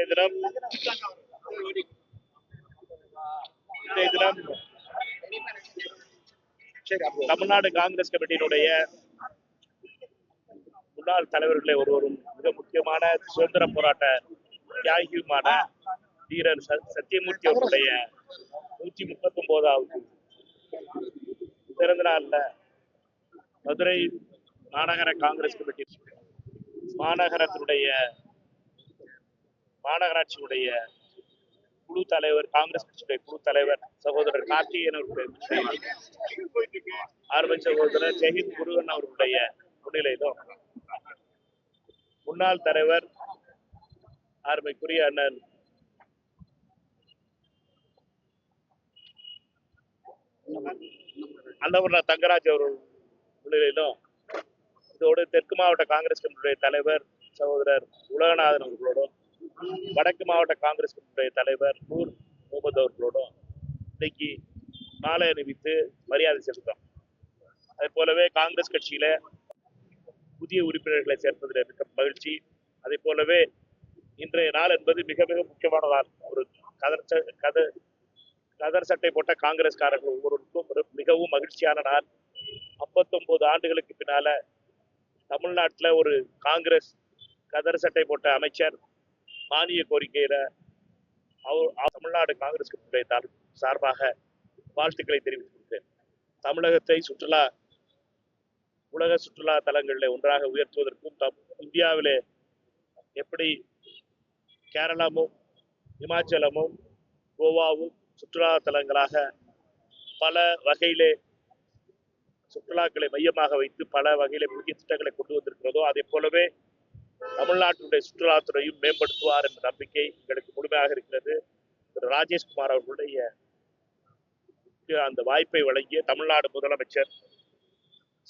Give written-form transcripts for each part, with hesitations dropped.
தினம் தமிழ்நாடு காங்கிரஸ் கமிட்டியினுடைய முன்னாள் தலைவர்களை ஒருவரும் மிக முக்கியமான சுதந்திர போராட்ட தியாகியுமான வீரர் சத்தியமூர்த்தி அவர்களுடைய 139வது பிறந்த நாள்ல மதுரை மாநகர காங்கிரஸ் கமிட்டி மாநகராட்சியுடைய குழு தலைவர், காங்கிரஸ் கட்சியுடைய குழு தலைவர் சகோதரர் கார்த்திகேயன் அவர்களுடைய அருமை சகோதரர் ஜெயஹிந்த் முருகன் அவர்களுடைய முன்னிலையிலும் முன்னாள் தலைவர் அருமைக்குரிய அண்ணன் அன்னபூர்ணா தங்கராஜ் அவர்கள் முன்னிலையிலும் இதோடு தெற்கு மாவட்ட காங்கிரஸ் கமிட்டியுடைய தலைவர் சகோதரர் உலகநாதன் அவர்களோடும் வடக்கு மாவட்ட காங்கிரஸ் கமிட்டியுடைய தலைவர் நூர் முகமது அவர்களோடும் இன்னைக்கு மாலை அணிவித்து மரியாதை செலுத்தோம். அதே போலவே காங்கிரஸ் கட்சியில புதிய உறுப்பினர்களை சேர்ப்பதில் இருக்க மகிழ்ச்சி. அதே போலவே இன்றைய நாள் என்பது மிக மிக முக்கியமான நாள். ஒரு கதர் சட்டை போட்ட காங்கிரஸ்காரர்கள் ஒவ்வொருவருக்கும் ஒரு மிகவும் மகிழ்ச்சியான நாள். 59 ஆண்டுகளுக்கு பின்னால தமிழ்நாட்டில் ஒரு காங்கிரஸ் கதர் சட்டை போட்ட அமைச்சர் மானிய கோரிக்கையில தமிழ்நாடு காங்கிரஸ் கட்சியுடைய சார்பாக வாழ்த்துக்களை தெரிவித்துள்ளேன். தமிழகத்தை உலக சுற்றுலா தலங்களில் ஒன்றாக உயர்த்துவதற்கும் இந்தியாவிலே எப்படி கேரளாவும் இமாச்சலமும் கோவாவும் சுற்றுலா தலங்களாக பல வகையிலே சுற்றுலாக்களை மையமாக வைத்து பல வகையிலே புதிய திட்டங்களை கொண்டு வந்திருக்கிறதோ அதே போலவே தமிழ்நாட்டினுடைய சுற்றுலாத்துறையும் மேம்படுத்துவார் என்ற நம்பிக்கை எங்களுக்கு முழுமையாக இருக்கிறது. திரு ராஜேஷ்குமார் அவர்களுடைய அந்த வாய்ப்பை வழங்கிய தமிழ்நாடு முதலமைச்சர்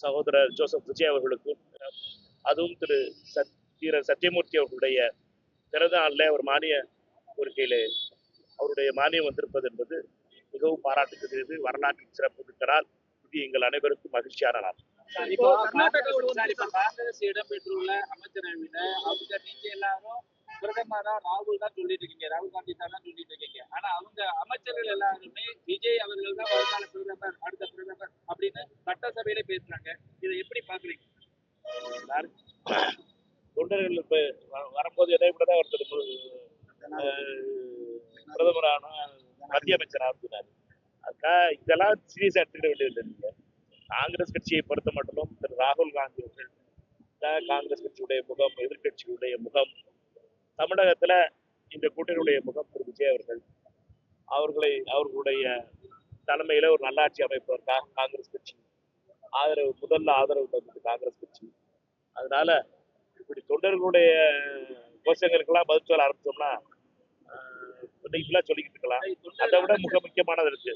சகோதரர் ஜோசப் விஜய் அவர்களுக்கும், அதுவும் திரு சத்தியமூர்த்தி அவர்களுடைய பிறந்த நாளில் ஒரு மானிய கோரிக்கையிலே அவருடைய மானியம் வந்திருப்பது என்பது மிகவும் பாராட்டுகிறது. வரலாற்றில் சிறப்பு இருக்கிறார். இது எங்கள் அனைவருக்கும் மகிழ்ச்சியான நாள். காங்கிரஸ் இடம்பெற்றுள்ள அமைச்சரவையில அவங்க நீங்க எல்லாரும் பிரதமரா ராகுல் தான் சொல்லிட்டு இருக்கீங்க, ராகுல் காந்தி தான் சொல்லிட்டு இருக்கீங்க. ஆனா அவங்க அமைச்சர்கள் எல்லாருமே விஜய் அவர்கள் தான் வருங்கால பிரதமர், அடுத்த பிரதமர் அப்படின்னு சட்டசபையில பேசுறாங்க. இதை எப்படி பாக்குறீங்க? தொண்டர்கள் இப்ப வரும்போது என்னை கூட தான் ஒருத்தர் பிரதமரான மத்திய அமைச்சராக இருந்தார். அதுக்காக இதெல்லாம் சீரியஸா எடுத்துக்கிட வேண்டியது இல்லை. காங்கிரஸ் கட்சியை பொறுத்த மட்டும் திரு ராகுல் காந்தி அவர்கள் காங்கிரஸ் கட்சியுடைய முகம், எதிர்கட்சியுடைய முகம், தமிழகத்துல இந்த கூட்டணியுடைய முகம் திரு விஜய் அவர்கள். அவர்களுடைய தலைமையில ஒரு நல்லாட்சி அமைப்பதற்காக காங்கிரஸ் கட்சி முதல்ல ஆதரவு தந்தது காங்கிரஸ் கட்சி. அதனால இப்படி தொண்டர்களுடைய கோஷங்களுக்கெல்லாம் பதில் சொல்ல ஆரம்பிச்சோம்னா இன்னைக்கு சொல்லிக்கிட்டு இருக்கலாம். அதை விட மிக முக்கியமானது இருக்கு.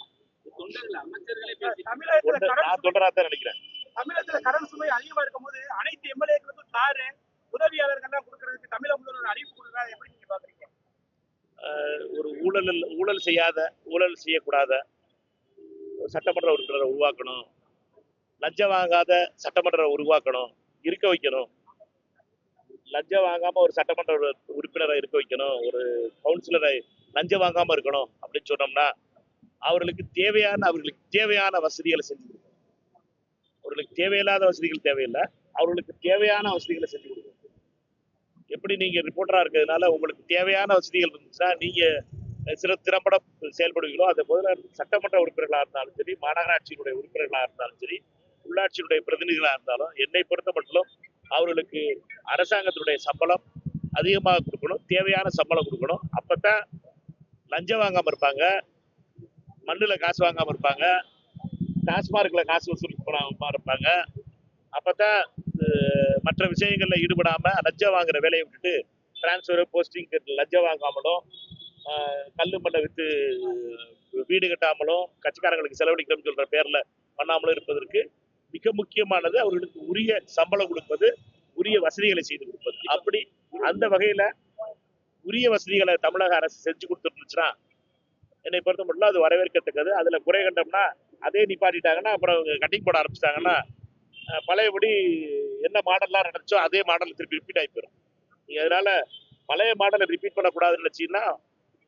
நான் தொடராதான் நினைக்கிறேன். தமிழகத்துல கடன் சுமை அதிகமா இருக்கும் போது அனைத்து எம்எல்ஏக்களுக்கும் காரு உதவியாளர்கள் கொடுக்கறதுக்கு தமிழக முதல்வர் அறிவிப்பு கொடுக்கிறார். எப்படி நீங்க பாக்குறீங்க? ஒரு ஊழல் செய்யக்கூடாத சட்டமன்ற உறுப்பினரை உருவாக்கணும். லஞ்சம் வாங்காத சட்டமன்ற உருவாக்கணும், இருக்க வைக்கணும். லஞ்சம் வாங்காம ஒரு சட்டமன்ற உறுப்பினரை இருக்க வைக்கணும், ஒரு கவுன்சிலரை லஞ்சம் வாங்காம இருக்கணும் அப்படின்னு சொன்னோம்னா அவர்களுக்கு தேவையான வசதிகளை செஞ்சு கொடுக்கணும். அவர்களுக்கு தேவையில்லாத வசதிகள் தேவையில்லை, அவர்களுக்கு தேவையான வசதிகளை செஞ்சு கொடுக்கணும். எப்படி நீங்க ரிப்போர்ட்டரா இருக்கிறதுனால உங்களுக்கு தேவையான வசதிகள் இருந்துச்சுன்னா நீங்க திறம்பட செயல்படுவீங்களோ அதே போல சட்டமன்ற உறுப்பினர்களாக இருந்தாலும் சரி, மாநகராட்சியினுடைய உறுப்பினர்களாக இருந்தாலும் சரி, உள்ளாட்சியினுடைய பிரதிநிதிகளாக இருந்தாலும் என்னை பொறுத்த மட்டும் அவர்களுக்கு அரசாங்கத்தினுடைய சம்பளம் அதிகமாக கொடுக்கணும், தேவையான சம்பளம் கொடுக்கணும். அப்பதான் லஞ்சம் வாங்காம இருப்பாங்க, மண்ணுல காசு வாங்காம இருப்பாங்க, டாஸ்மார்க்ல காசு வசூல் பண்ணாம இருப்பாங்க. அப்பதான் மற்ற விஷயங்கள்ல ஈடுபடாம லஞ்சம் வாங்குற வேலையை விட்டுட்டு டிரான்ஸ்பர் போஸ்டிங் லஞ்சம் வாங்காமலும், கல்லு மண்ணை வித்து வீடு கட்டாமலும், கட்சிக்காரங்களுக்கு செலவழிக்கணும்னு சொல்ற பேர்ல பண்ணாமலும் இருப்பதற்கு மிக முக்கியமானது அவர்களுக்கு உரிய சம்பளம் கொடுப்பது, உரிய வசதிகளை செய்து கொடுப்பது. அப்படி அந்த வகையில உரிய வசதிகளை தமிழக அரசு செஞ்சு கொடுத்துருந்துச்சுன்னா என்னை பொறுத்த மட்டும் அது வரவேற்கத்தக்கது. அதுல குறை கண்டோம்னா அதே நிப்பாட்டிட்டாங்கன்னா அப்புறம் கட்டிங் போட ஆரம்பிச்சிட்டாங்கன்னா பழையபடி என்ன மாடல்லாம் நடந்துச்சோ அதே மாடல் திருப்பி ரிப்பீட் ஆகி போயிடும். அதனால பழைய மாடலை ரிப்பீட் பண்ணக்கூடாதுன்னு நினைச்சீங்கன்னா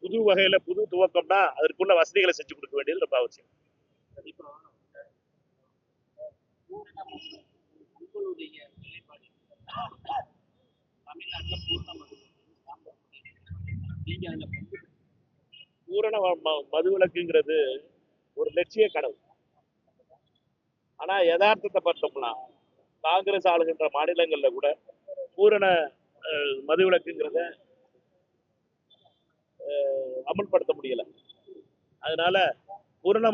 புது வகையில புது துவக்கம்னா அதற்குள்ள வசதிகளை செஞ்சு கொடுக்க வேண்டியது ரொம்ப அவசியம். இப்போ உங்களுடைய நிலைப்பாடு தமிழ்நாட்டில் பூர்ண மது நீங்க அதுல பங்கு பூரண மதுவிலக்குங்கிறது ஒரு லட்சிய கனவு. ஆனா யதார்த்தத்தை பார்த்தோம்னா காங்கிரஸ் ஆளுகின்ற மாநிலங்கள்ல கூட பூரண மதுவிலக்குங்கிறத அமல்படுத்த முடியல. அதனால பூரண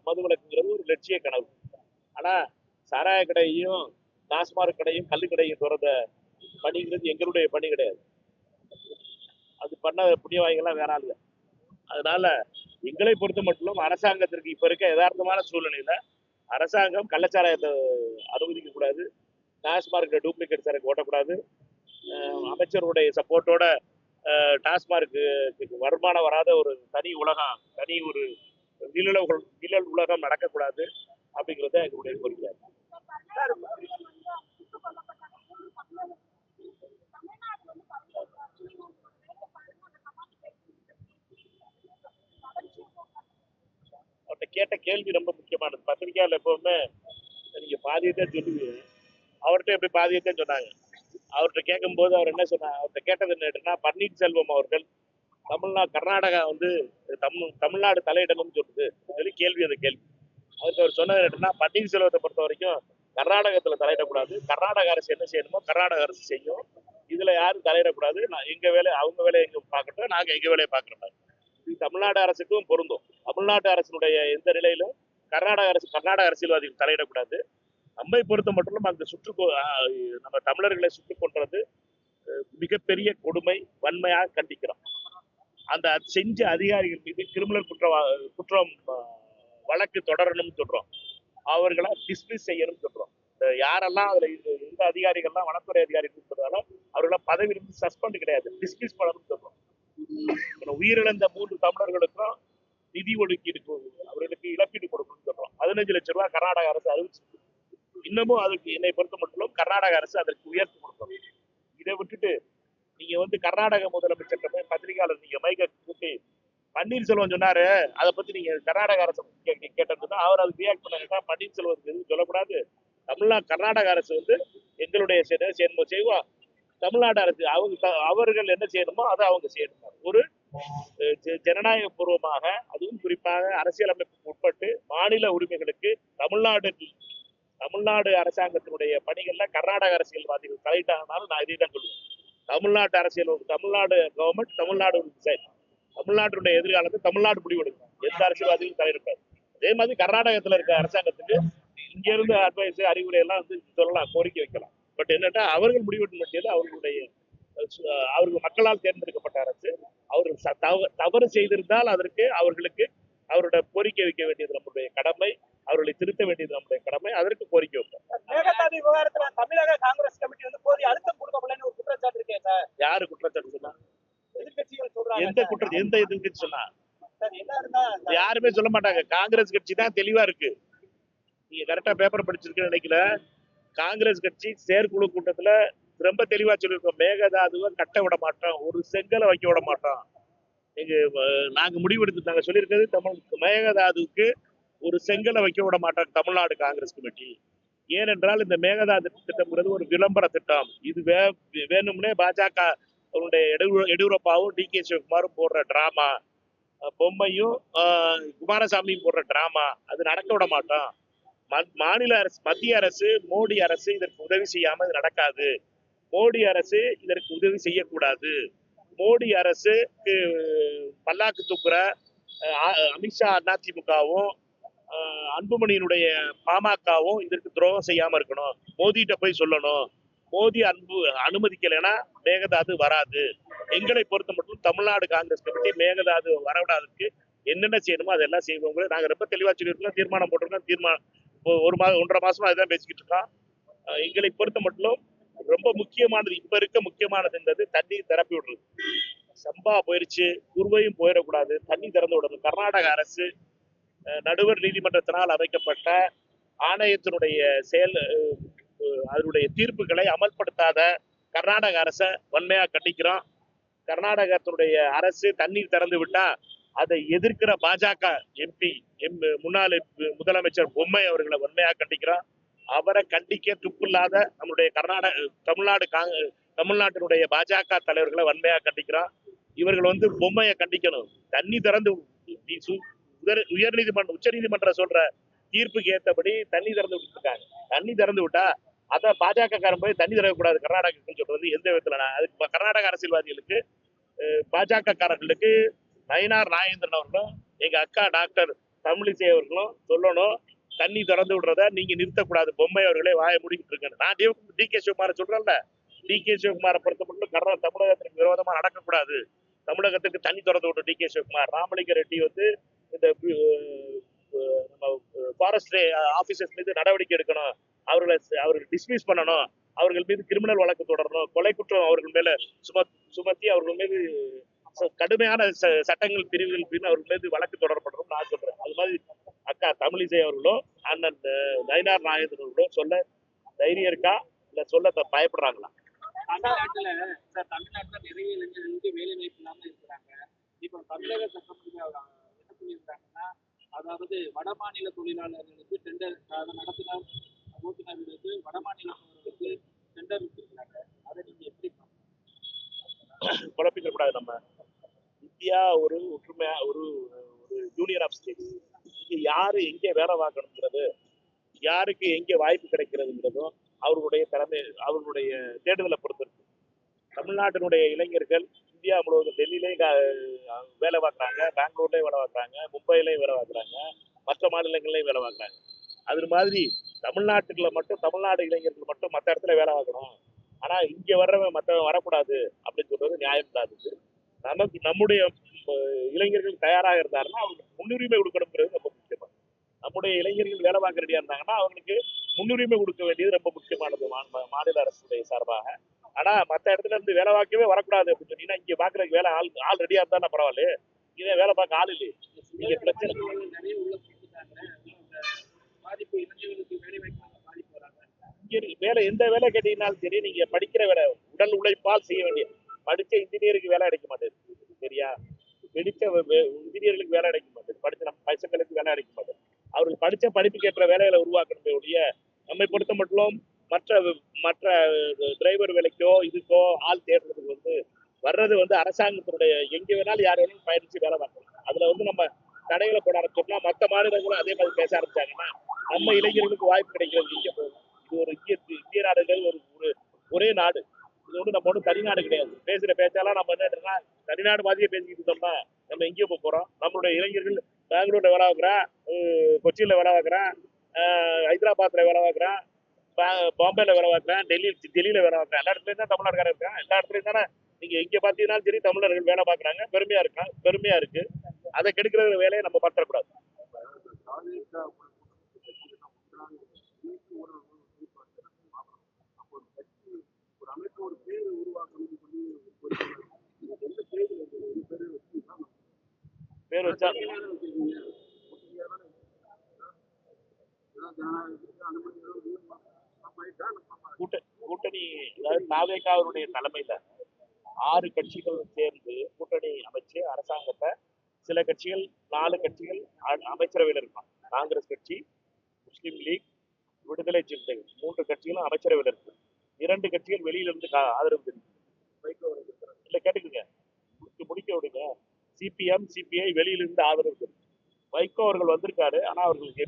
மதுவிலக்குங்கிறது ஒரு லட்சிய கனவு. ஆனா சாராய கடையையும் டாஸ்மாக் கடையும் கல்லு கடையும் திறந்த பணிங்கிறது எங்களுடைய பணி கிடையாது. அது பண்ண புண்ணியவாதிகள்லாம் வேற ஆளுங்க. அதனால எங்களை பொறுத்த மட்டும் அரசாங்கத்திற்கு இப்ப இருக்க யதார்த்தமான சூழ்நிலையில அரசாங்கம் கள்ளச்சாராயத்தை அனுமதிக்க கூடாது, டாஸ்மார்க் டூப்ளிகேட் சரக்கு ஓட்டக்கூடாது. அமைச்சருடைய சப்போர்ட்டோட டாஸ்மார்க்கு வருமானம் வராத ஒரு தனி உலகம், தனி ஒரு நிழல் உலகம் நடக்கக்கூடாது அப்படிங்கிறத எங்களுடைய கோரிக்கை. அவர்கிட்ட கேட்ட கேள்வி ரொம்ப முக்கியமானது. பத்திரிகையாளர் எப்பவுமே நீங்க பாதியத்தை சொல்லுவீங்க, அவர்கிட்ட எப்படி பாதியத்தை சொன்னாங்க. அவர்கிட்ட கேட்கும்போது அவர் என்ன சொன்னார், அவர்கிட்ட கேட்டது என்னன்னா, பன்னீர்செல்வம் அவர்கள் கர்நாடகா வந்து தமிழ்நாடு தலையிடணும்னு சொல்லுது சொல்லி கேள்வி. அந்த கேள்வி அதுக்கு அவர் சொன்னது என்னன்னா, பன்னீர்செல்வத்தை பொறுத்த வரைக்கும் கர்நாடகத்துல தலையிடக்கூடாது, கர்நாடக அரசு என்ன செய்யணுமோ கர்நாடக அரசு செய்யும், இதுல யாரும் தலையிடக்கூடாது, எங்க வேலை அவங்க வேலையை எங்க பார்க்கட்டும், நாங்க எங்க வேலையை பார்க்கறோம். இது தமிழ்நாடு அரசுக்கும் பொருந்தும். தமிழ்நாட்டு அரசினுடைய எந்த நிலையிலும் கர்நாடக அரசியல்வாதிகள் தலையிடக்கூடாது. நம்மை பொறுத்த மட்டும் அந்த நம்ம தமிழர்களை சுட்டுக் கொன்றது மிகப்பெரிய கொடுமை, வன்மையாக கண்டிக்கிறோம். அந்த செஞ்ச அதிகாரிகள் மீது கிரிமினல் குற்றம் வழக்கு தொடரணும்னு சொல்றோம். அவர்களை டிஸ்மிஸ் செய்யணும்னு சொல்றோம். யாரெல்லாம் அதுல எந்த அதிகாரிகள்லாம் வனத்துறை அதிகாரிகள் சொல்றாலும் அவர்களை பதவியிலிருந்து சஸ்பெண்ட் கிடையாது, டிஸ்மிஸ் பண்ணணும்னு சொல்றோம். உயிரிழந்த 3 தமிழர்களுக்கும் நிதி ஒதுக்கீடு, அவர்களுக்கு இழப்பீடு கொடுக்கணும்னு சொல்றோம். 15 லட்சம் ரூபாய் கர்நாடக அரசு அறிவிச்சு, இன்னமும் அதுக்கு என்னை பொறுத்த மட்டும் கர்நாடக அரசு அதற்கு உயர்த்தி கொடுக்கணும். இதை விட்டுட்டு நீங்க கர்நாடக முதலமைச்சர் பத்திரிகையாளர் நீங்க மைக்க கூட்டி பன்னீர்செல்வம் சொன்னாரு, அதை பத்தி நீங்க கர்நாடக அரசு கேட்டதுன்னா அவர் அது ரியாக்ட் பண்ணா, பன்னீர்செல்வம் எதுவும் சொல்லக்கூடாது, கர்நாடக அரசு எங்களுடைய செய்வா, தமிழ்நாடு அரசு அவர்கள் என்ன செய்யணுமோ அதை அவங்க செய்யணும். ஒரு ஜனநாயக பூர்வமாக, அதுவும் குறிப்பாக அரசியலமைப்புக்கு உட்பட்டு மாநில உரிமைகளுக்கு தமிழ்நாடு அரசாங்கத்தினுடைய பணிகள்ல கர்நாடக அரசியல்வாதிகள் தலையிட்டாங்கனாலும் நான் இதை தான் சொல்லுவேன். தமிழ்நாடு கவர்மெண்ட், தமிழ்நாட்டுடைய எதிர்காலத்தை தமிழ்நாடு முடிவெடுக்கும், எந்த அரசியல்வாதிகளும் தலையிடக்கூடாது. அதே மாதிரி கர்நாடகத்துல இருக்க அரசாங்கத்துக்கு இங்க இருந்து அட்வைஸ் அறிவுரை எல்லாம் சொல்லலாம், கோரிக்கை வைக்கலாம். பட் என்னன்னா அவர்கள் முடிவெடுக்க வேண்டியது அவர்கள் மக்களால் தேர்ந்தெடுக்கப்பட்ட அரசு. அவர்கள் தவறு செய்திருந்தால் அதற்கு அவர்களுக்கு அவரோட கோரிக்கை வைக்க வேண்டியது நம்முடைய கடமை, அவர்களை திருத்த வேண்டியது நம்முடைய கடமை, அதற்கு கோரிக்கை வைப்போம். மேகதாது விவகாரத்துல தமிழக காங்கிரஸ் கமிட்டி போதிய அழுத்தம் கொடுக்கலன்னு ஒரு குற்றச்சாட்டு இருக்கேன் சார். யாரு குற்றச்சாட்டு சொன்னா? எதிர்கட்சிகள் சொல்றாங்க. எந்த எதிர்கட்சி சொன்னா? யாருமே சொல்ல மாட்டாங்க. காங்கிரஸ் கட்சி தான் தெளிவா இருக்கு. நீங்க கரெக்டா பேப்பர் படிச்சிருக்கேன்னு நினைக்கல. காங்கிரஸ் கட்சி செயற்குழு கூட்டத்துல ரொம்ப தெளிவா சொல்லியிருக்கோம், மேகதாதுவை கட்ட விட மாட்டோம், ஒரு செங்கலை வைக்க விட மாட்டோம். நாங்க முடிவெடுத்து நாங்க சொல்லியிருக்கிறது, மேகதாதுவுக்கு ஒரு செங்கலை வைக்க விட மாட்டோம் தமிழ்நாடு காங்கிரஸ் கமிட்டி. ஏனென்றால் இந்த மேகதாது திட்டம்ங்கிறது ஒரு விளம்பர திட்டம். இது வேணும்னே பாஜக எடியூரப்பாவும் DK சிவகுமாரும் போடுற டிராமா, பொம்மையும் குமாரசாமியும் போடுற டிராமா, அது நடக்க விட மாட்டோம். மாநில அரசு, மத்திய அரசு, மோடி அரசு இதற்கு உதவி செய்யாம இது நடக்காது. மோடி அரசு இதற்கு உதவி செய்யக்கூடாது. மோடி அரசுக்கு பல்லாக்கு தூக்குற அமித்ஷா அதிமுகவும் அன்புமணியினுடைய பாமகவும் இதற்கு துரோகம் செய்யாம இருக்கணும். மோடிட்ட போய் சொல்லணும், மோடி அனுமதிக்கலைன்னா மேகதாது வராது. எங்களை பொறுத்த மட்டும் தமிழ்நாடு காங்கிரஸ் கமிட்டி மேகதாது வரவிடாததுக்கு என்னென்ன செய்யணுமோ அதெல்லாம் செய்வோம். நாங்க ரொம்ப தெளிவா சொல்லியிருக்கோம், தீர்மானம் போட்டிருக்கோம். ஒரு மாதம் 1.5 மாசமா அதுதான் பேசிக்கிட்டு இருக்கோம். எங்களை பொறுத்த மட்டும் ரொம்ப முக்கியமானது, இப்ப இருக்க முக்கியமானதுன்றது தண்ணீர் திறப்பி விடுறது. சம்பா போயிருச்சு, குருவையும் போயிடக்கூடாது, தண்ணி திறந்து விடணும். கர்நாடக அரசு நடுவர் நீதிமன்றத்தினால் அமைக்கப்பட்ட ஆணையத்தினுடைய அதனுடைய தீர்ப்புகளை அமல்படுத்தாத கர்நாடக அரசை வன்மையா கண்டிக்கிறோம். கர்நாடகத்தினுடைய அரசு தண்ணீர் திறந்து விட்டா அதை எதிர்க்கிற பாஜக எம்பி முன்னாள் முதலமைச்சர் பொம்மை அவர்களை வன்மையாக கண்டிக்கிறோம். அவரை கண்டிக்க துப்பில்லாத நம்முடைய தமிழ்நாட்டினுடைய பாஜக தலைவர்களை வன்மையாக கண்டிக்கிறோம். இவர்கள் வந்து பொம்மையை கண்டிக்கணும். தண்ணி திறந்து உச்ச நீதிமன்றம் சொல்ற தீர்ப்புக்கு ஏற்றபடி தண்ணி திறந்து விட்டுருக்காங்க. தண்ணி திறந்து விட்டா அத பாஜக காரன் போய் தண்ணி திறக்கக்கூடாது கர்நாடகாவுக்கு சொல்றது எந்த விதத்துல அதுக்கு கர்நாடக அரசியல்வாதிகளுக்கு பாஜக காரர்களுக்கு நயினார் நாகேந்திரன் அவர்களும் எங்க அக்கா டாக்டர் தமிழிசை அவர்களும் சொல்லணும், தண்ணி திறந்து விடுறத நீங்க நிறுத்தக்கூடாது. பொம்மை அவர்களே வாய முடிக்கிட்டு இருக்கேன். நான் டி கே சிவகுமார சொல்றேன்ல, டி கே சிவகுமாரை பொறுத்த மட்டும் தமிழகத்திற்கு விரோதமா நடக்கக்கூடாது. தமிழகத்துக்கு தண்ணி திறந்து விட்டு டி கே சிவகுமார், ராமலிங்க ரெட்டி வந்து இந்த நம்ம ஃபாரஸ்ட் ஆபீசர்ஸ் மீது நடவடிக்கை எடுக்கணும், அவர்கள் டிஸ்மிஸ் பண்ணணும், அவர்கள் மீது கிரிமினல் வழக்கு தொடரணும், கொலை குற்றம் அவர்கள் மேல சுமத்தி அவர்கள் மீது கடுமையான சட்டங்கள் பிரிவுகள் மீது அவர்கள் மீது வழக்கு தொடரப்படணும் நான் சொல்றேன். அது மாதிரி அக்கா தமிழிசை அவர்களும் அண்ணன் நயினார் நாகேந்திரன் அவர்களும் சொல்ல தைரியம் இருக்கா இல்ல சொல்ல பயப்படுறாங்களா? தமிழ்நாட்டுல நிறைய இளைஞர்களுக்கு வேலை வாய்ப்பு இல்லாம இருக்கிறாங்க. இப்ப தமிழக சட்டமன்ற என்ன சொல்லியிருக்காங்கன்னா, அதாவது வட மாநில தொழிலாளர்களுக்கு டெண்டர் நடத்தினார் ஓட்டுநர்களுக்கு வடமாநிலங்களுக்கு டெண்டர் வச்சிருக்காங்க. அதை நீங்க எப்படி குழப்பிக்க கூடாது. நம்ம இந்தியா ஒரு ஒற்றுமையா ஒரு யூனியன் ஆஃப் ஸ்டேட்ஸ். இங்க யாரு எங்க வேலை பார்க்கணுங்கிறது, யாருக்கு எங்க வாய்ப்பு கிடைக்கிறதுங்கிறதும் அவர்களுடைய அவர்களுடைய தேடுதலை பொறுத்து இருக்கு. தமிழ்நாட்டினுடைய இளைஞர்கள் இந்தியா முழுவதும் டெல்லியிலையும் வேலை பார்க்குறாங்க, பெங்களூர்லயும் வேலை பார்க்குறாங்க, மும்பையிலையும் வேலை பார்க்குறாங்க, மற்ற மாநிலங்கள்லையும் வேலை பார்க்குறாங்க. அது மாதிரி தமிழ்நாட்டுக்குள்ள மட்டும் தமிழ்நாடு இளைஞர்கள் மட்டும் மற்ற இடத்துல வேலை பார்க்கணும், ஆனா இங்க வர்றவன் மற்றவன் வரக்கூடாது அப்படின்னு சொல்றது நியாயம் தான். நமக்கு நம்முடைய இளைஞர்கள் தயாராக இருந்தாருன்னா அவங்களுக்கு முன்னுரிமை கொடுக்கணுங்கிறது ரொம்ப முக்கியமானது. நம்முடைய இளைஞர்கள் வேலை பார்க்க ரெடியா இருந்தாங்கன்னா அவங்களுக்கு முன்னுரிமை கொடுக்க வேண்டியது ரொம்ப முக்கியமானது மாநில அரசுடைய சார்பாக. ஆனா மற்ற இடத்துல இருந்து வேலை பார்க்கவே வரக்கூடாது அப்படின்னு சொன்னீங்கன்னா இங்க பாக்குறதுக்கு வேலை ஆள் ரெடியா இருந்தா பரவாயில்ல, இதே வேலை பார்க்க ஆள் இல்லையே. நீங்க பிரச்சனை நிறைய உள்ள பாதிப்பு இளைஞர்களுக்கு வேலை வாய்ப்பு பாதிப்பு வராங்க. வேலை எந்த வேலை கேட்டீங்கன்னாலும் சரி, நீங்க படிக்கிற வேலை உடல் உழைப்பால் செய்ய வேண்டிய படிச்ச இன்ஜினியருக்கு வேலை கிடைக்க மாட்டேங்குது. சரியா? படிச்ச இன்ஜினியர்களுக்கு வேலை கிடைக்க மாட்டேங்குது, படிச்ச நம்ம பசங்களுக்கு வேலை கிடைக்க மாட்டேங்குது. அவர்கள் படிச்ச படிப்புக்கு ஏற்ற வேலைகளை உருவாக்கணுமே ஒழிய நம்மை பொறுத்த மட்டும் மற்ற டிரைவர் வேலைக்கோ இதுக்கோ ஆள் தேடுறதுக்கு வர்றது அரசாங்கத்தினுடைய எங்க வேணாலும் யார் வேணாலும் பயணிச்சு வேலை பார்க்கணும். அதுல நம்ம தடைகளை போட ஆரம்பிச்சோம்னா மற்ற மாநிலங்களும் அதே மாதிரி பேச ஆரம்பிச்சாங்கன்னா நம்ம இளைஞர்களுக்கு வாய்ப்பு கிடைக்கிறது இங்க போகும். இது ஒரு இந்திய நாடுகள் ஒரே நாடு. இது நம்ம தனிநாடு கிடையாது. பேசுற பேச்சாலாம் நம்ம என்ன தனிநாடு மாதிரியே பேசிக்கிட்டு இருந்தோம்னா நம்ம எங்கேயோ போறோம். நம்மளுடைய இளைஞர்கள் பெங்களூர்ல வேலை பார்க்குறான், கொச்சியில வேலை பார்க்குறான், ஹைதராபாத்ல வேலை பார்க்குறான், பாம்பேல வேலை பார்க்குறான், டெல்லியில வேலை பார்க்குறான். எல்லா இடத்துலயும் தான் தமிழ்நாடுக்காரர் இருக்கான். எல்லா இடத்துலயும் தானே நீங்க எங்க பாத்தீங்கன்னாலும் சரி தமிழர்கள் வேலை பார்க்குறாங்க. பெருமையா இருக்கு. அதை கெடுக்கிற வேலையை நம்ம பற்றக்கூடாது. பேர் வச்சா கூட்டணி, அதாவது தாவேகாவுடைய தலைமையில 6 கட்சிகள் சேர்ந்து கூட்டணி அமைச்சு அரசாங்கத்தை, சில கட்சிகள் 4 கட்சிகள் அமைச்சரவையில் இருப்பாங்க. காங்கிரஸ் கட்சி, முஸ்லீம் லீக், விடுதலை சிறுத்தைகள் 3 கட்சிகளும் அமைச்சரவையில் இருக்கு. 2 கட்சிகள் வெளியில இருந்து ஆதரவு தெரிவிக்கும். இல்ல கேட்டுக்குங்க, முடிக்க விடுங்க. சிபிஎம் சிபிஐ வெளியிலிருந்து ஆதரவு தெரிவிக்கும். வைகோ அவர்கள் வந்திருக்காரு, ஆனா அவர்களுக்கு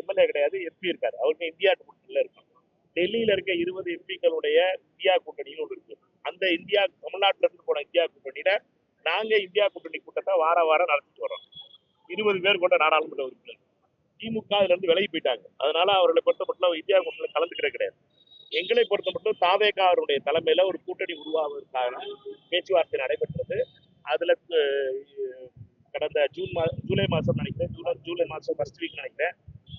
எம்எல்ஏ கிடையாது, எம்பி இருக்காரு. அவருக்கு இந்தியா கூட்டணியில இருக்காங்க. டெல்லியில இருக்க 20 எம்பிக்களுடைய இந்தியா கூட்டணின்னு ஒன்று இருக்கு. அந்த தமிழ்நாட்டில இருந்து போன இந்தியா கூட்டணியில நாங்க இந்தியா கூட்டணி கூட்டத்தை வாரம் நடத்திட்டு வரோம். 20 பேர் கொண்ட நாடாளுமன்ற உறுப்பினர். திமுக இதுல இருந்து விலகி போயிட்டாங்க. அதனால அவர்களை பொறுத்த மட்டும் இந்தியா கூட்டணியில கலந்துக்கிற கிடையாது. எங்களை பொறுத்த மட்டும் தாவேகா அவருடைய தலைமையில ஒரு கூட்டணி உருவாவதற்கான பேச்சுவார்த்தை நடைபெற்றது. அதுல கடந்த ஜூலை மாசம் நினைக்கிறேன், ஜூலை மாசம் ஃபர்ஸ்ட் வீக் நினைக்கிறேன்.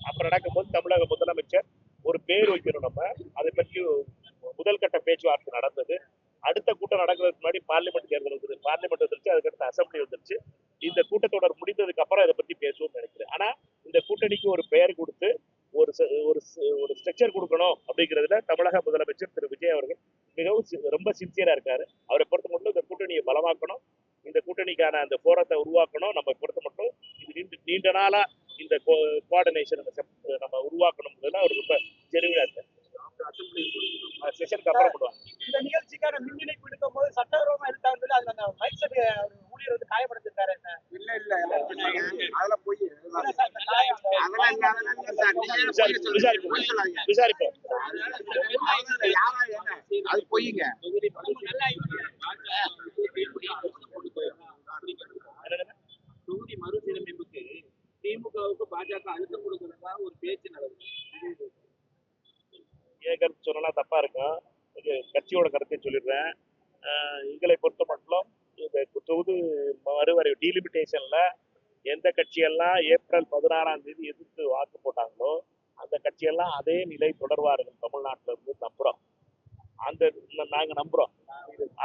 அப்புறம் நடக்கும்போது தமிழக முதலமைச்சர் ஒரு பேர் வைக்கணும், நம்ம அதை பற்றி முதல் கட்ட பேச்சுவார்த்தை நடந்தது. அடுத்த கூட்டம் நடக்கிறதுக்கு முன்னாடி பார்லிமெண்ட் தேர்தல் வந்துருச்சு, அதுக்கடுத்து அசம்பிளி வந்துருச்சு. இந்த கூட்டத்தொடர் முடிந்ததுக்கு அப்புறம் இதை பத்தி பேசுவோம்னு நினைக்கிறேன். ஆனா இந்த கூட்டணிக்கு ஒரு பெயர் கொடுத்து ஒரு ஸ்ட்ரக்சர் கொடுக்கணும் அப்படிங்கிறதுல தமிழக முதலமைச்சர் திரு விஜய் அவர்கள் மிகவும் ரொம்ப சின்சியரா இருக்காரு. அவரை பொறுத்த மட்டும் இந்த கூட்டணியை பலமாக்கணும், இந்த கூட்டணிக்கான அந்த போராட்டத்தை உருவாக்கணும். நம்ம பொறுத்த மட்டும் இது நீண்ட நாளா இந்த கோஆர்டினேஷன் நம்ம உருவாக்கணுங்கிறதுல அவர் ரொம்ப ஜெனுவினா இருக்காரு. செஷனுக்கு அப்புறம் பண்ணுவாங்க. இந்த நிகழ்ச்சிக்கான மின் இணைப்பு எடுக்கும் போது சட்டவிரோதமா இருக்காருன்னு சொல்லி அதுல அந்த மைக் செட் ஊழியர் வந்து காயப்படுத்திருக்காரு. அதெல்லாம் போய் விசாரிப்போம். அது பொய்யுங்க. தொகுதி மறுசீரமைப்புக்கு திமுகவுக்கு பாஜக அழுத்தம் கொடுக்கிறதா ஒரு பேச்சு நடக்குது. என் கருத்து சொன்னா தப்பா இருக்கும். கட்சியோட கருத்தை சொல்லிடுறேன். எங்களை பொறுத்த மட்டும் இந்த தொகுதி மறுவரை டீலிமிட்டேஷன்ல எந்த கட்சியெல்லாம் ஏப்ரல் 16ஆம் தேதி எதிர்த்து வாக்கு போட்டாங்களோ அந்த கட்சியெல்லாம் அதே நிலை தொடர்வார்கள் தமிழ்நாட்டில் இருந்து நம்புறோம். நாங்க நம்புறோம்.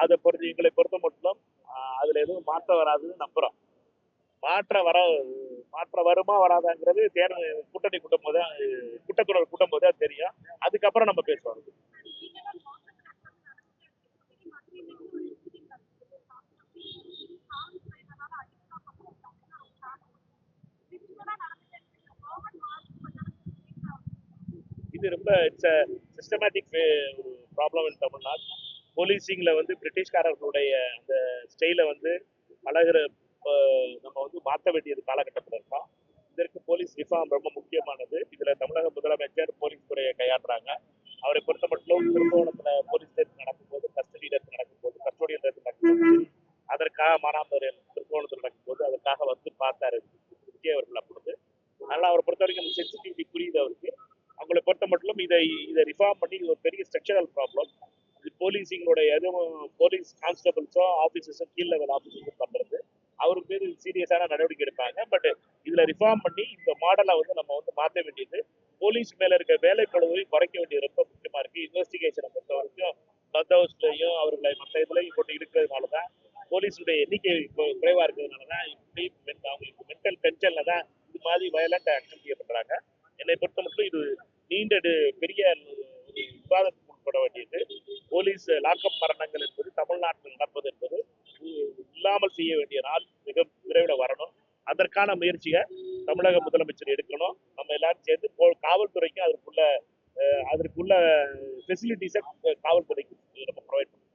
அதை பொறுத்து எங்களை பொறுத்த மட்டும் அதுல எதுவும் மாற்றம் வராதுன்னு நம்புறோம். மாற்றம் வருமா வராதாங்கிறது கூட்டணி கூட்டத்தொடர் கூட்டும் போதே தெரியும். அதுக்கப்புறம் நம்ம பேசுவோம். இது ரொம்ப சிஸ்டமேட்டிக் ப்ராப்ளம் இன் தமிழ்நாடு. போலீசிங்ல வந்து பிரிட்டிஷ்காரர்களுடைய அந்த ஸ்டைலை வந்து பழகிற நம்ம வந்து மாற்ற வேண்டியது காலகட்டத்தில் இருக்கோம். இதற்கு போலீஸ் ரிஃபார்ம் ரொம்ப முக்கியமானது. இதுல தமிழக முதலமைச்சர் போலீஸ் துறையை கையாளுறாங்க. அவரை பொறுத்த மட்டும் திருவோணத்துல போலீஸ் டெஸ்ட் நடக்கும்போது, கஸ்டடி டெஸ்ட் நடக்கும்போது, கஸ்டோடியல் டெஸ்ட் நடக்கும்போது, அதற்காக மானாமதுரையில் திருவோணத்தில் நடக்கும்போது அதற்காக வந்து பார்த்தாரு விஜய் அவர்கள். அப்பொழுது அதனால அவரை பொறுத்த வரைக்கும் சென்சிட்டிவிட்டி புரியுது அவருக்கு. அவங்களை பொறுத்த மட்டும் இதை ரிஃபார்ம் பண்ணி ஒரு பெரிய ஸ்ட்ரக்சரல் ப்ராப்ளம். இது போலீசிங்களுடைய எதுவும் போலீஸ் கான்ஸ்டபிள்ஸோ ஆஃபீஸர்ஸோ கீழ் லெவல் ஆஃபீஸர்ஸும் பண்றது அவருக்கு பேர் சீரியஸான நடவடிக்கை எடுப்பாங்க. பட் இதுல ரிஃபார்ம் பண்ணி இந்த மாடலை வந்து நம்ம வந்து மாற்ற வேண்டியது, போலீஸ் மேல இருக்க வேலைப்பழுவை குறைக்க வேண்டியது ரொம்ப முக்கியமா இருக்கு. இன்வெஸ்டிகேஷனை பொறுத்த வரைக்கும் பந்தோபஸ்ட்லையும் அவர்களை மற்ற இதுலையும் போட்டு இருக்கிறதுனாலதான் போலீஸுடைய எண்ணிக்கை குறைவா இருக்கிறதுனாலதான் அவங்களுக்கு மென்டல் டென்ஷன்ல தான் இது மாதிரி வயலண்ட் ஆக்டிவிட்டியை பண்றாங்க. என்னை பொறுத்த மட்டும் இது நீண்ட பெரிய விவாதத்துக்கு உட்பட வேண்டியது. போலீஸ் லாக்அப் மரணங்கள் என்பது தமிழ்நாட்டில் நடப்பது என்பது இல்லாமல் செய்ய வேண்டிய நாள் மிக விரைவில் வரணும். அதற்கான முயற்சியை தமிழக முதலமைச்சர் எடுக்கணும். நம்ம எல்லாரும் சேர்ந்து காவல்துறைக்கு அதற்குள்ள ஃபெசிலிட்டிஸை காவல்துறைக்கு நம்ம ப்ரொவைட் பண்ணணும்.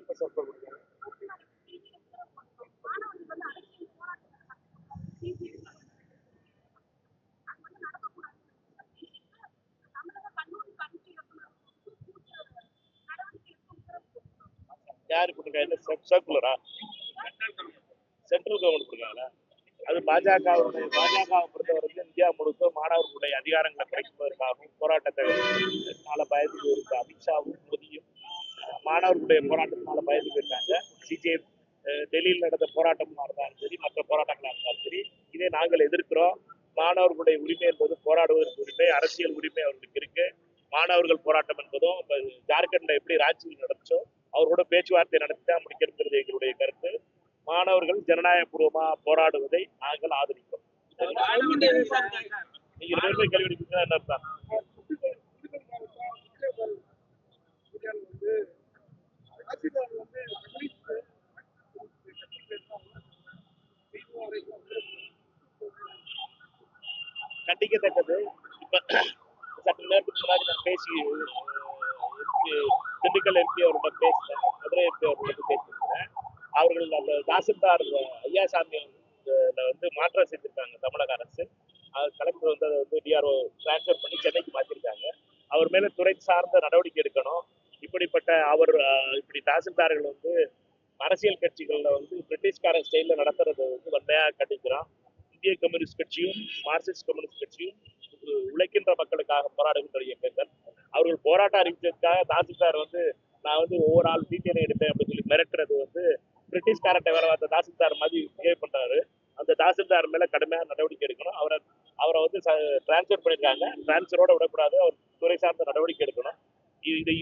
எப்ப சர்வர் கொடுக்குறாங்க? யாரு கொடுங்க? என்ன சர்க்குலரா? Central government கொடுக்காங்களா? அது பாஜகவை பொறுத்தவரைக்கும் இந்தியா முழுக்க மாணவர்களுடைய அதிகாரங்களை குறைப்பதற்காகவும் போராட்டத்தை பயந்து இருக்க அமித்ஷாவும் மோடியும் மாணவர்களுடைய போராட்டத்தினால பயந்து போயிருக்காங்க. சிஜே டெல்லியில் நடந்த போராட்டமா இருந்தாலும் சரி, மற்ற போராட்டங்களா இருந்தாலும் சரி, இதை நாங்கள் எதிர்க்கிறோம். மாணவர்களுடைய உரிமை என்பது போராடுவதற்கு உரிமை, அரசியல் உரிமை அவர்களுக்கு இருக்கு. மாணவர்கள் போராட்டம் என்பதும் ஜார்க்கண்ட்ல எப்படி ராஞ்சியில் நடந்துச்சோ அவரோட பேச்சுவார்த்தை நடத்திதான் முடிக்கிறது எங்களுடைய கருத்து. மாணவர்கள் ஜனநாயக பூர்வமா போராடுவதை நாங்கள் ஆதரிக்கிறோம். நீங்க ரெண்டு கேள்வி எடுக்கிறீங்கன்னா என்ன அர்த்தம்? கண்டிக்கத்தக்கது. இப்ப சற்று நேரத்துக்கு முன்னாடி நான் திண்டுக்கல் எம்பி அவர்கிட்ட பேசினேன், மதுரை எம்பி அவர்கிட்ட பேசியிருக்கிறேன். அவர்கள் அந்த தாசில்தார் ஐயாசாமி வந்து மாற்றம் செஞ்சிருக்காங்க தமிழக அரசு. கலெக்டர் வந்து அதை வந்து டிஆர்ஓ டிரான்ஸ்பர் பண்ணி சென்னைக்கு மாற்றிருக்காங்க. அவர் மேல துறை சார்ந்த நடவடிக்கை எடுக்கணும். இப்படி தாசில்தார்கள் வந்து அரசியல் கட்சிகள்ல வந்து பிரிட்டிஷ்காரன் ஸ்டைல்ல நடத்துறது வந்து வன்மையா கண்டிக்கிறோம். இந்திய கம்யூனிஸ்ட் கட்சியும் மார்க்சிஸ்ட் கம்யூனிஸ்ட் கட்சியும் உழைக்கின்ற மக்களுக்காக போராடுகின்ற இயக்கங்கள். அவர்கள் போராட்டம் அறிவிச்சதுக்காக தாசில்தார் வந்து நான் வந்து ஒவ்வொரு ஆள் டீட்டெயில் எடுப்பேன் அப்படின்னு சொல்லி மிரட்டுறது வந்து பிரிட்டிஷ்காரன் வேற அந்த தாசில்தார் மாதிரி பிஹேவ் பண்றாரு. அந்த தாசில்தார் மேல கடுமையான நடவடிக்கை எடுக்கணும். அவரை வந்து டிரான்ஸ்பர் பண்ணிருக்காங்க. டிரான்ஸ்பரோட விடக்கூடாது. அவர் துறை சார்ந்த நடவடிக்கை எடுக்கணும்.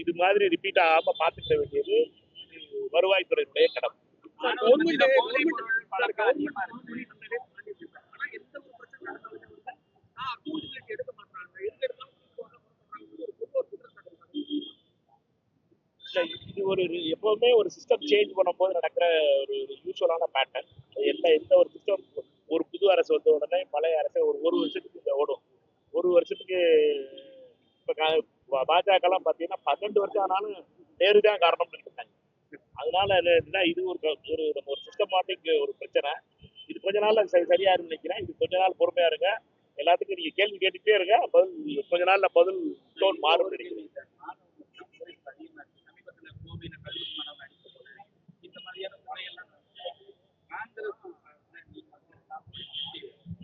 இது மாதிரி ரிப்பீட் ஆகாம பார்த்துக்க வேண்டியது வருவாய்த்துறையினுடைய கடமை. கவர்மெண்ட் போதைப் பொருள் பழக்கம் அதிகமா இருக்கு. ஆனா எந்த ஒரு பிரச்சனை நடந்தாலுமே வந்து அக்கௌண்டபிலிட்டி எடுக்க மாட்டாங்க. எடுக்கிறதுலாம் இல்ல இது ஒரு எப்பவுமே ஒரு சிஸ்டம் சேஞ்ச் பண்ணும்போது நடக்கிற ஒரு யூஸ்வலான பேட்டர்ன். எந்த ஒரு சிஸ்டம் ஒரு புது அரசு வந்த உடனே பழைய அரசு ஒரு வருஷத்துக்கு இது ஓடும். ஒரு வருஷத்துக்கு இப்ப பாஜகலாம் பார்த்தீங்கன்னா 12 வருஷம் ஆனாலும் நேரு தான் காரணம்னு இருக்காங்க. அதனால என்னன்னா இது நம்ம ஒரு சிஸ்டமாட்டிக் ஒரு பிரச்சனை. இது கொஞ்ச நாள்ல சரியாருன்னு நினைக்கிறேன். இது கொஞ்ச நாள் பொறுமையா இருங்க. எல்லாத்துக்கும் நீங்க கேள்வி கேட்டுட்டே இருங்க. கொஞ்ச நாள்ல பதில் டோன் மாறும் நினைக்கிறேன். சமீபத்துல கோவையில கல்லூரி மாணவன் அடிக்கப்பட்டது. இந்த மாதிரியான முறையெல்லாம் காங்கிரஸ்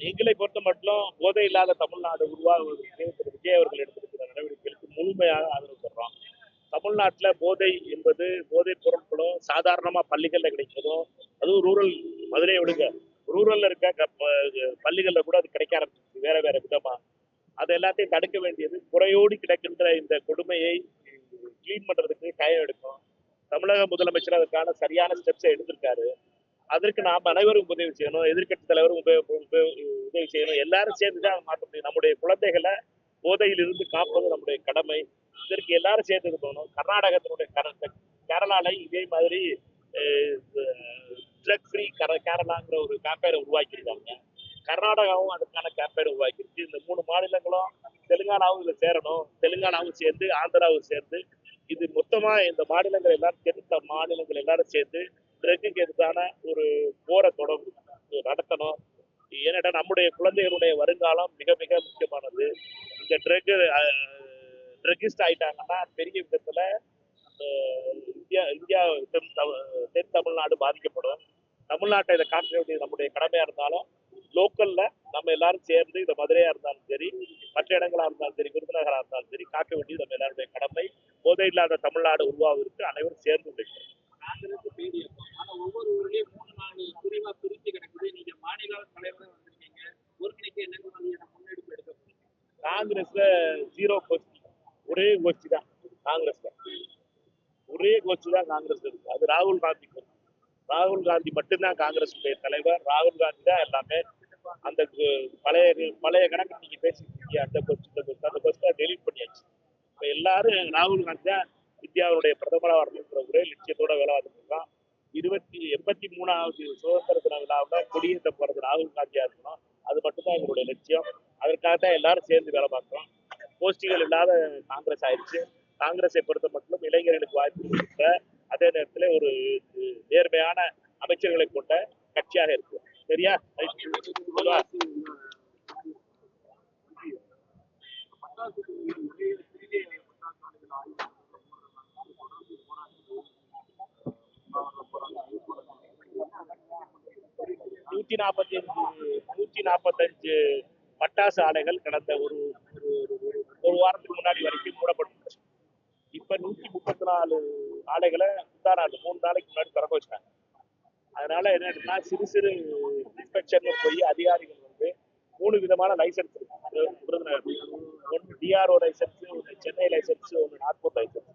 எங்களை பொறுத்த மட்டும் போதை இல்லாத தமிழ்நாடு உருவாகுவதற்கு திரு விஜய் அவர்கள் எடுத்திருக்கிற நடவடிக்கைகளுக்கு முழுமையாக ஆதரவு தர்றோம். தமிழ்நாட்டில் போதை என்பது போதைப் பொருட்களும் சாதாரணமாக பள்ளிகளில் கிடைக்கிறதும், அதுவும் ரூரல் மதுரையை விடுங்க, ரூரல்ல இருக்க பள்ளிகளில் கூட அது கிடைக்க ஆரம்பிச்சிருக்கு வேற வேற விதமா. அதை எல்லாத்தையும் தடுக்க வேண்டியது குறையோடி கிடக்கின்ற இந்த கொடுமையை கிளீன் பண்றதுக்கு டைம் எடுக்கும். தமிழக முதலமைச்சர் அதற்கான சரியான ஸ்டெப்ஸை எடுத்திருக்காரு. அதற்கு நாம் அனைவரும் உதவி செய்யணும். எதிர்க்கட்சி தலைவரும் உதவி செய்யணும். எல்லாரும் சேர்ந்துதான் மாற்ற முடியும். நம்முடைய குழந்தைகளை போதையில் இருந்து காப்பது நம்முடைய கடமை. இதற்கு எல்லாரும் சேர்ந்து இருக்கணும். கர்நாடகத்தினுடைய கேரளால இதே மாதிரி ட்ரக் ஃப்ரீ கேரளாங்கிற ஒரு கேம்பெயினை உருவாக்கியிருக்காங்க. கர்நாடகாவும் அதுக்கான கேம்பெயினை உருவாக்கிருக்கு. இந்த 3 மாநிலங்களும் தெலுங்கானாவும் இதுல சேரணும். தெலுங்கானாவும் சேர்ந்து ஆந்திராவும் சேர்ந்து இது மொத்தமா இந்த மாநிலங்கள் எல்லாரும் தென் மாநிலங்கள் எல்லாரும் சேர்ந்து ட்ரக்குக்கு எதிரான ஒரு போரை நடத்தணும். ஏன்னா நம்முடைய குழந்தைகளுடைய வருங்காலம் மிக மிக முக்கியமானது. இந்த ட்ரக்கிஸ்ட் ஆயிட்டாங்கன்னா பெரிய விதத்துல இந்தியா தென் தமிழ்நாடு பாதிக்கப்படும். தமிழ்நாட்டை இதை காக்க வேண்டியது நம்முடைய கடமையா இருந்தாலும் லோக்கல்ல நம்ம எல்லாரும் சேர்ந்து இந்த மதுரையா இருந்தாலும் சரி, மற்ற இடங்களா இருந்தாலும் சரி, விருதுநகரா இருந்தாலும் சரி, காக்க வேண்டியது நம்ம எல்லாருடைய கடமை. போதை இல்லாத தமிழ்நாடு உருவாவதற்கு அனைவரும் சேர்ந்து உழைக்கணும். காங்கிரஸ் பேர் இயக்கம். ஆனா ஒவ்வொரு ஊர்லயும் 3-4 பிரிவா பிரிச்சு கிடக்குது. நீங்க மாநில தலைவரா வந்திருக்கீங்க. ஒருங்கிணைக்க என்ன மாதிரியான முன்னெடுப்பு எடுக்க போறீங்க? காங்கிரஸ்ல 0 கோஷ்டி, ஒரே கோஷ்டி தான் காங்கிரஸ்ல. ஒரே கோஷ்டி தான் காங்கிரஸ் இருக்கு. அது ராகுல் காந்தி. ராகுல் காந்தி மட்டும்தான் காங்கிரஸ் தலைவர். ராகுல் காந்தி தான் எல்லாமே. அந்த பழைய கணக்கு நீங்க பேசிருக்கீங்க. அந்த கொஸ்டின் டெலிட் பண்ணியாச்சு. இப்ப எல்லாரும் ராகுல் காந்தி தான் இந்தியாவுடைய பிரதமராக வரணுன்ற ஒரே லட்சியத்தோட வேலை பார்த்துருக்கோம். 83வது சுதந்திர தின விழாவில் கொடியேற்ற போறது ராகுல் காந்தியா இருக்கணும். அது மட்டும்தான் எங்களுடைய லட்சியம். அதற்காக தான் எல்லாரும் சேர்ந்து வேலை பார்க்கிறோம். கோஷ்டிகள் இல்லாத காங்கிரஸ் ஆயிடுச்சு. காங்கிரஸை பொறுத்த மட்டும் இளைஞர்களுக்கு வாய்ப்பு கொடுத்த அதே நேரத்தில் ஒரு நேர்மையான அமைச்சர்களை கொண்ட கட்சியாக இருக்கு. சரியா? நூத்தி 145 பட்டாசு ஆலைகள் கடந்த ஒரு வாரத்துக்கு முன்னாடி வரைக்கும் மூடப்பட்டுருச்சு. இப்ப 134 ஆலைகளை முந்தாநாள் 3 நாளைக்கு முன்னாடி திறக்க வச்சாங்க. அதனால என்னன்னா சிறு சிறு இன்ஸ்பெக்ஷன் போய் அதிகாரிகள் வந்து 3 விதமான லைசன்ஸ் இருக்கு விருதுநகர். ஒன்று டிஆர்ஓ லைசன்ஸ், ஒன்று சென்னை லைசன்ஸ், ஒன்று நாக்பூர் லைசன்ஸ்.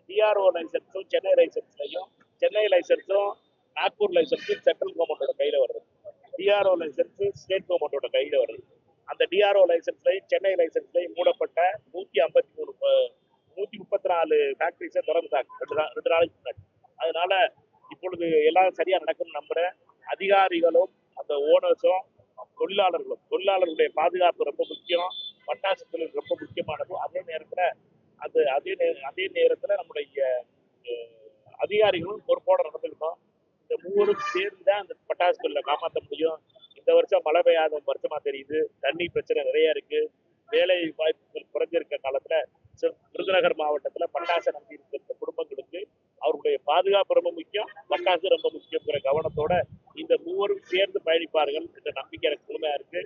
டிஆர்ஓ லைசன்ஸும் சென்னை லைசன்ஸ்லையும் சென்னை லைசன்ஸும் நாக்பூர் லைசன்ஸும் சென்ட்ரல் கவர்மெண்டோட கையில வருது. டிஆர்ஓ லைசன்ஸ் ஸ்டேட் கவர்மெண்டோட கையில வருது. அந்த டிஆர்ஓ லைசன்ஸ்லையும் சென்னை லைசன்ஸ்லையும் மூடப்பட்ட 134 ஃபேக்டரிஸை திறந்துட்டாங்க 2 நாளைக்கு முன்னாடி. அதனால இப்பொழுது எல்லாம் சரியா நடக்கும்னு நம்புறேன். அதிகாரிகளும் அந்த ஓனர்ஸும் தொழிலாளர்களுடைய பாதுகாப்பு ரொம்ப முக்கியம். பட்டாசு தொழில் ரொம்ப முக்கியமானது. அதே நேரத்துல நம்முடைய அதிகாரிகளும் பொறுப்போட நடந்துக்கணும். இந்த 3 சேர்ந்து தான் அந்த பட்டாசு தொழிலை காப்பாற்ற முடியும். இந்த வருஷம் மழை பெய்யாத வருஷமா தெரியுது. தண்ணி பிரச்சனை நிறைய இருக்கு. வேலை வாய்ப்புகள் குறைஞ்சிருக்க காலத்துல விருதுநகர் மாவட்டத்துல பட்டாசு நம்பி இருக்கிற குடும்பங்களுக்கு அவருடைய பாதுகாப்பு ரொம்ப முக்கியம், பட்டாசு ரொம்ப முக்கியங்கிற கவனத்தோட இந்த 3 சேர்ந்து பயணிப்பார்கள் என்ற நம்பிக்கை எனக்கு முழுமையா இருக்கு.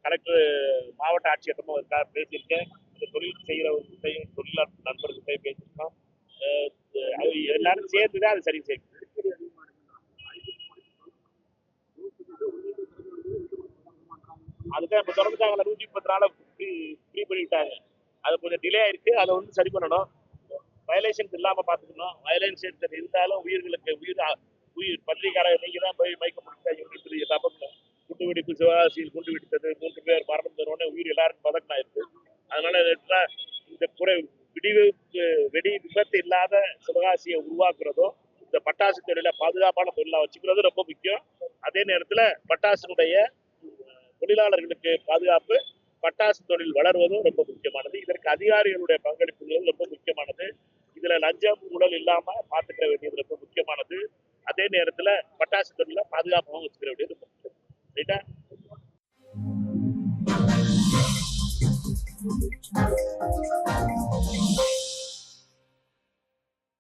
கலெக்டர் மாவட்ட ஆட்சியரமும் அதுக்காக பேசியிருக்கேன். இந்த தொழில் செய்யறவர்கிட்டையும் தொழிலாளர் நண்பர்கிட்டையும் பேசியிருக்கோம். எல்லாரும் சேர்ந்துதான் அது சரி செய்யும். அதுதான் இப்ப திறந்துட்டாங்கல்ல 134 ஃப்ரீ பண்ணிட்டாங்க. அது கொஞ்சம் டிலே ஆயிருக்கு. அதை வந்து சரி பண்ணணும். வயலேஷன்ஸ் இல்லாம பாத்துக்கணும். வயலேஷன்ஸ் இருந்தாலும் உயிர் பத்திரிகையாளர் நீங்க தான் போய் மைக்க பிடிச்சாங்க எல்லாமே குண்டு வெடிப்பு சிவகாசியில் குண்டு வெடித்தது 3 பேர் மரணம் தருவோன்னே உயிர் எல்லாருக்கும் பதக்கமாயிருக்கு. அதனால இந்த குறை வெடி விபத்து இல்லாத சிவகாசியை உருவாக்குறதோ இந்த பட்டாசு தொழிலை பாதுகாப்பான தொழிலா வச்சுக்கிறது ரொம்ப முக்கியம். அதே நேரத்துல பட்டாசுடைய தொழிலாளர்களுக்கு பாதுகாப்பு, பட்டாசு தொழில் வளர்வதும் ரொம்ப முக்கியமானது. இதற்கு அதிகாரிகளுடைய பங்களிப்புகளும் ரொம்ப முக்கியமானது. இதுல லஞ்சம் ஊழல் இல்லாம பாத்துக்கிற வேண்டியது ரொம்ப முக்கியமானது. அதே நேரத்துல பட்டாசு தொழிலை பாதுகாப்பாகவும் வச்சுக்கிற வேண்டியது ரொம்ப